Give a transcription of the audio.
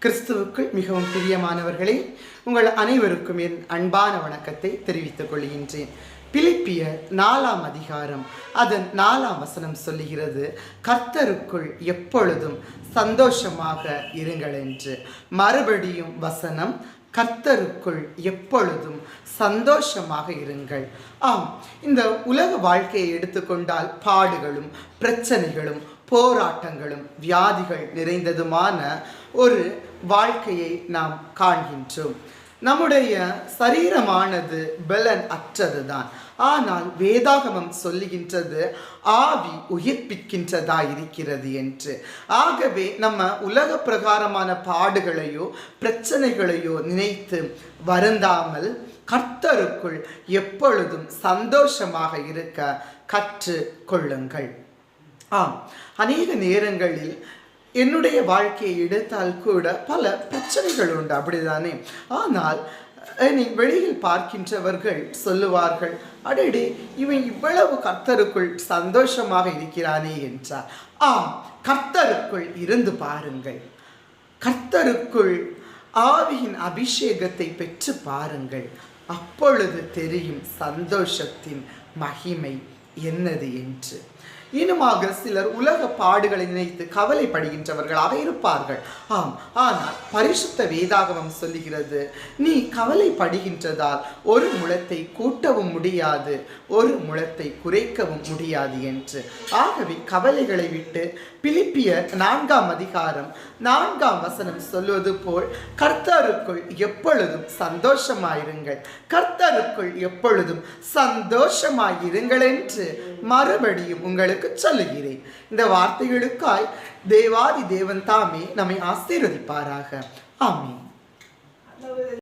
கிறிஸ்துவுக்குள் மிகவும் பிரியமானவர்களே, உங்கள் அனைவருக்கும் என் அன்பான வணக்கத்தை தெரிவித்துக் கொள்கின்றேன். பிலிப்பியர் 4ஆம் அதிகாரம் அதன் 4ஆம் வசனம் சொல்லுகிறது, கர்த்தருக்குள் எப்பொழுதும் சந்தோஷமாக இருங்கள் என்று. மறுபடியும் வசனம், கர்த்தருக்குள் எப்பொழுதும் சந்தோஷமாக இருங்கள். ஆம், இந்த உலக வாழ்க்கையை எடுத்துக்கொண்டால் பாடுகளும் பிரச்சனைகளும் போராட்டங்களும் வியாதிகள் நிறைந்ததுமான ஒரு வாழ்க்கையை நாம் காண்கின்றோம். நம்முடைய சரீரமானது பலன் அற்றதுதான். ஆனால் வேதாகமம் சொல்லுகின்றது ஆவி உயிர்ப்பிக்கின்றதா இருக்கிறது என்று. ஆகவே நம்ம உலக பிரகாரமான பாடுகளையோ பிரச்சனைகளையோ நினைத்து வருந்தாமல் கர்த்தருக்குள் எப்பொழுதும் சந்தோஷமாக இருக்க கற்று கொள்ளுங்கள். அநேக நேரங்களில் என்னுடைய வாழ்க்கையை எடுத்தால் கூட பல பிரச்சனைகள் உண்டு, அப்படிதானே? ஆனால் வெளியில் பார்க்கின்றவர்கள் சொல்லுவார்கள், அடடே, இவன் இவ்வளவு கர்த்தருக்குள் சந்தோஷமாக இருக்கிறானே என்றார். கர்த்தருக்குள் இருந்து பாருங்கள். கர்த்தருக்குள் ஆவியின் அபிஷேகத்தை பெற்று பாருங்கள். அப்பொழுது தெரியும் சந்தோஷத்தின் மகிமை என்னது என்று. இன்னுமாக சிலர் உலக பாடுகளை நினைத்து கவலைப்படுகின்றவர்களாக இருப்பார்கள். ஆனால் பரிசுத்த வேதாகமம் சொல்லுகிறது, நீ கவலைப்படுகின்றதால் ஒரு முழத்தை கூட்டவும் முடியாது, ஒரு முழத்தை குறைக்கவும் முடியாது என்று. ஆகவே கவலைகளை விட்டு பிலிப்பியர் 4ஆம் அதிகாரம் 4ஆம் வசனம் சொல்வது போல் கர்த்தருக்குள் எப்பொழுதும் சந்தோஷமாயிருங்கள், கர்த்தருக்குள் எப்பொழுதும் சந்தோஷமாயிருங்கள் என்று மறுபடியும் உங்களுக்கு சொல்லுகிறேன். இந்த வார்த்தைகளுக்காய் தேவாதி தேவன் தாமே நம்மை ஆசீர்வதிப்பாராக. ஆமென்.